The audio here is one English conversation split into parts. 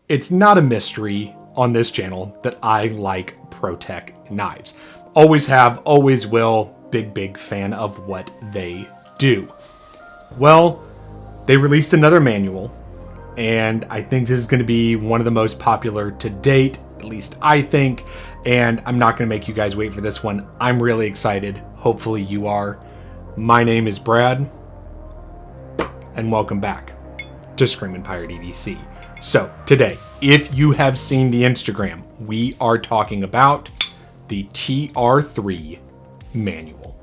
It's not a mystery on this channel that I like Protech knives. Always have, always will. Big fan of what they do. Well, they released another manual, and I think this is going to be one of the most popular to date, at least I think, and I'm not going to make you guys wait for this one. I'm really excited. Hopefully you are. My name is Brad, and welcome back to Screaminpirate EDC. So today, if you have seen the Instagram, we are talking about the TR-3 manual.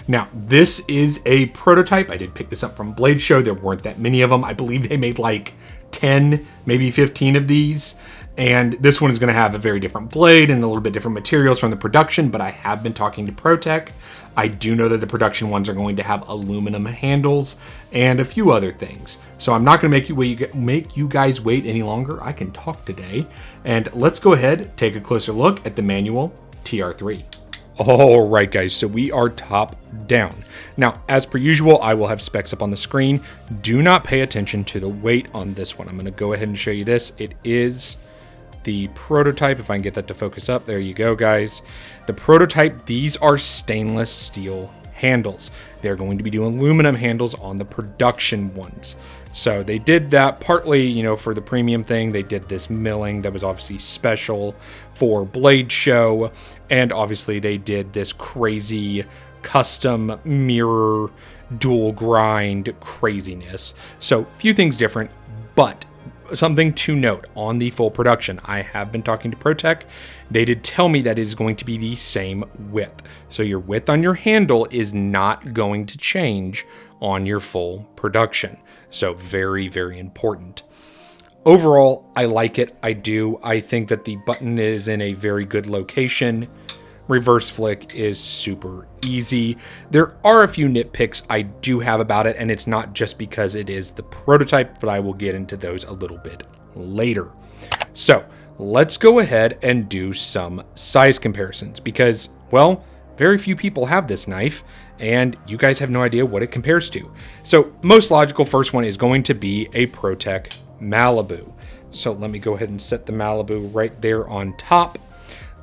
Now, this is a prototype. I did pick this up from Blade Show. There weren't that many of them. I believe they made like 10, maybe 15 of these. And this one is going to have a very different blade and a little bit different materials from the production, but I have been talking to Protech. I do know that the production ones are going to have aluminum handles and a few other things. So I'm not going to make you guys wait any longer. I can talk today. And let's go ahead, take a closer look at the manual TR-3. All right, guys, so we are top down. Now, as per usual, I will have specs up on the screen. Do not pay attention to the weight on this one. I'm going to go ahead and show you this. It is the prototype. If I can get that to focus up, there you go, guys. The prototype, these are stainless steel handles. They're going to be doing aluminum handles on the production ones. So they did that partly, you know, for the premium thing. They did this milling that was obviously special for Blade Show. And obviously they did this crazy custom mirror dual grind craziness. So a few things different, but something to note on the full production. I have been talking to Protech. They did tell me that it is going to be the same width. So your width on your handle is not going to change on your full production. So very important. Overall, I like it. I do. I think that the button is in a very good location. Reverse flick is super easy. There are a few nitpicks I do have about it, and it's not just because it is the prototype, but I will get into those a little bit later. So let's go ahead and do some size comparisons because, well, very few people have this knife, and you guys have no idea what it compares to. So most logical first one is going to be a Protech Malibu. So let me go ahead and set the Malibu right there on top.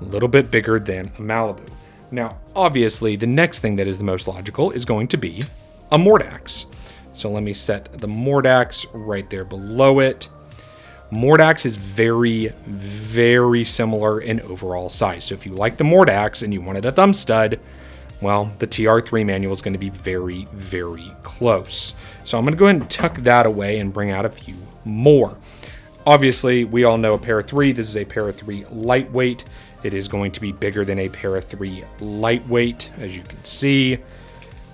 A little bit bigger than a Malibu. Now, obviously, the next thing that is the most logical is going to be a Mordax. So let me set the Mordax right there below it. Mordax is very similar in overall size. So if you like the Mordax and you wanted a thumb stud, well, the TR-3 manual is going to be very close. So I'm going to go ahead and tuck that away and bring out a few more. Obviously, we all know a Para-3. This is a Para-3 lightweight. It is going to be bigger than a Para-3 lightweight, as you can see.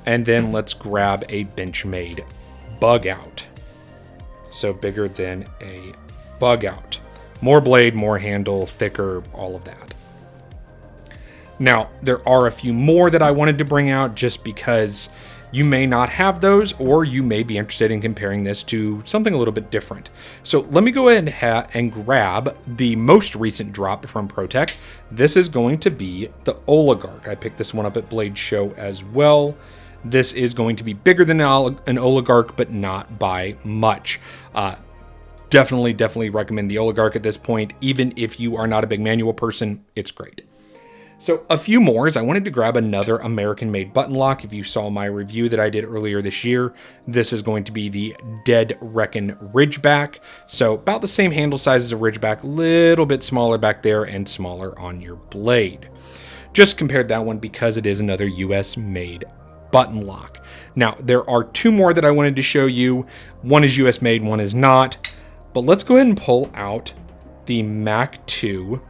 And then let's grab a Benchmade bug out. So bigger than a bug out. More blade, more handle, thicker, all of that. Now, there are a few more that I wanted to bring out just because you may not have those, or you may be interested in comparing this to something a little bit different. So let me go ahead and grab the most recent drop from Protech. This is going to be the Oligarch. I picked this one up at Blade Show as well. This is going to be bigger than an Oligarch, but not by much. Definitely recommend the Oligarch at this point. Even if you are not a big manual person, it's great. So a few more is I wanted to grab another American-made button lock. If you saw my review that I did earlier this year, this is going to be the Dead Reckon Ridgeback. So about the same handle size as a Ridgeback, a little bit smaller back there and smaller on your blade. Just compared that one because it is another US-made button lock. Now, there are two more that I wanted to show you. One is US-made, one is not. But let's go ahead and pull out the Mac 2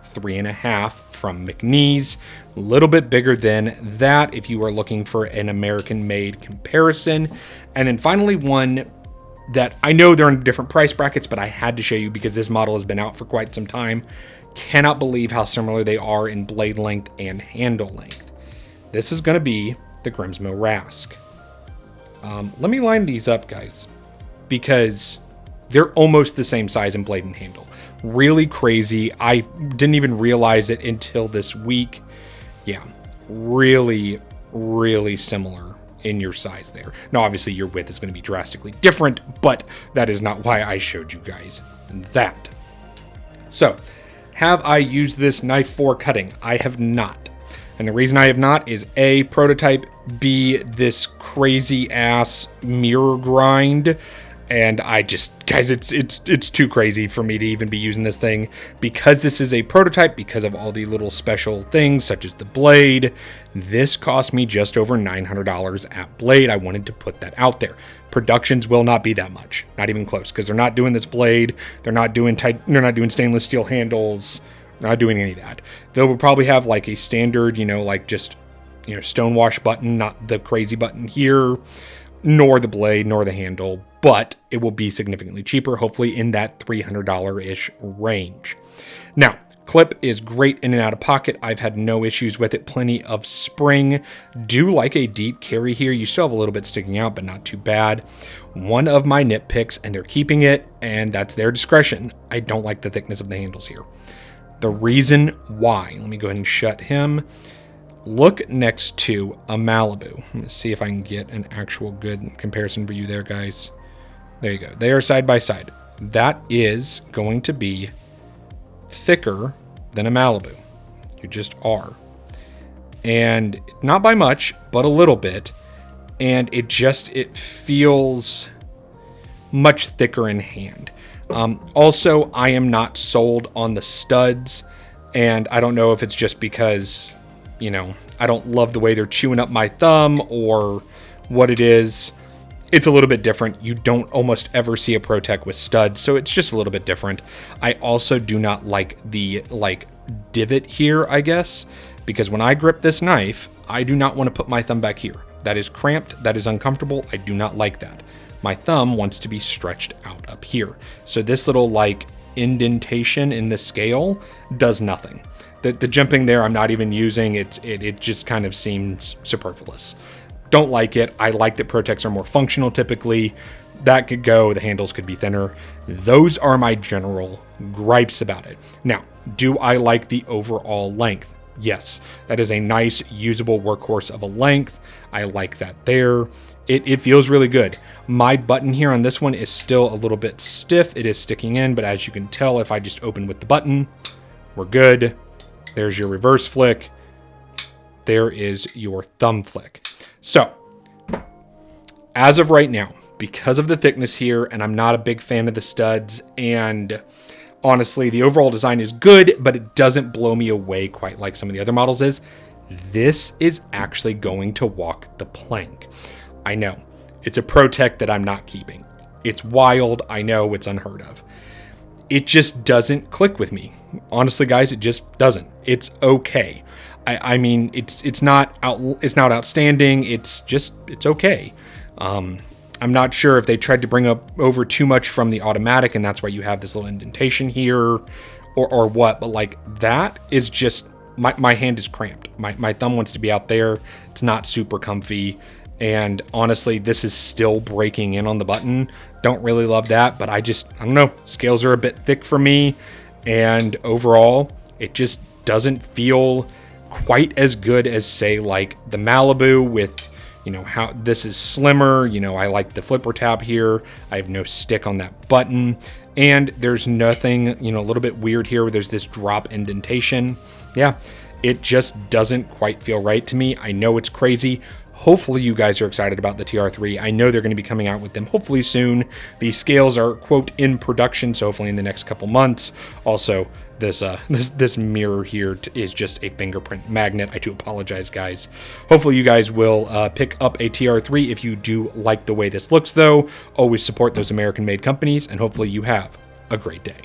3.5 from McNeese. A little bit bigger than that if you are looking for an American-made comparison. And then finally one that I know they're in different price brackets, but I had to show you because this model has been out for quite some time. Cannot believe how similar they are in blade length and handle length. This is going to be the Grimsmo Rask. Let me line these up, guys, because they're almost the same size in blade and handle. Really crazy. I didn't even realize it until this week. Yeah, really similar in your size there. Now, obviously, your width is going to be drastically different, but that is not why I showed you guys that. So, have I used this knife for cutting? I have not. And the reason I have not is A, prototype, B, this crazy ass mirror grind. And I just, guys, it's too crazy for me to even be using this thing. Because this is a prototype, because of all the little special things, such as the blade, this cost me just over $900 at Blade. I wanted to put that out there. Productions will not be that much, not even close, because they're not doing this blade, they're not doing stainless steel handles, not doing any of that. They will probably have like a standard, like just, stonewash button, not the crazy button here, nor the blade, nor the handle, but it will be significantly cheaper, hopefully in that $300-ish range. Now, clip is great in and out of pocket. I've had no issues with it. Plenty of spring. Do like a deep carry here. You still have a little bit sticking out, but not too bad. One of my nitpicks, and they're keeping it, and that's their discretion. I don't like the thickness of the handles here. The reason why, let me go ahead and shut him. Look next to a Malibu. Let's see if I can get an actual good comparison for you there, guys. There you go. They are side by side. That is going to be thicker than a Malibu. You just are. And not by much, but a little bit. And it feels much thicker in hand. Also, I am not sold on the studs. And I don't know if it's just because, I don't love the way they're chewing up my thumb or what it is. It's a little bit different. You don't almost ever see a Protech with studs, so it's just a little bit different. I also do not like the divot here, I guess, because when I grip this knife, I do not want to put my thumb back here. That is cramped. That is uncomfortable. I do not like that. My thumb wants to be stretched out up here. So this little indentation in the scale does nothing. The jumping there I'm not even using. It just kind of seems superfluous. Don't like it. I like that Protechs are more functional typically. That could go. The handles could be thinner. Those are my general gripes about it. Now, do I like the overall length? Yes. That is a nice, usable workhorse of a length. I like that there. It feels really good. My button here on this one is still a little bit stiff. It is sticking in, but as you can tell, if I just open with the button, we're good. There's your reverse flick. There is your thumb flick. So, as of right now, because of the thickness here, and I'm not a big fan of the studs, and honestly, the overall design is good, but it doesn't blow me away quite like some of the other models is, this is actually going to walk the plank. I know, it's a Protech that I'm not keeping. It's wild, I know, it's unheard of. It just doesn't click with me. Honestly, guys, it just doesn't. It's okay. I mean, it's not outstanding. It's okay. I'm not sure if they tried to bring over too much from the automatic, and that's why you have this little indentation here, or what. But that is just my hand is cramped. My thumb wants to be out there. It's not super comfy, and honestly, this is still breaking in on the button. Don't really love that, but I don't know. Scales are a bit thick for me, and overall, it just doesn't feel quite as good as, say, the Malibu with, how this is slimmer. I like the flipper tab here. I have no stick on that button, and there's nothing, a little bit weird here where there's this drop indentation. Yeah, it just doesn't quite feel right to me. I know it's crazy. Hopefully you guys are excited about the TR-3. I know they're going to be coming out with them hopefully soon. The scales are, quote, in production, so hopefully in the next couple months. Also, this mirror here is just a fingerprint magnet. I do apologize, guys. Hopefully you guys will pick up a TR-3 if you do like the way this looks, though. Always support those American-made companies, and hopefully you have a great day.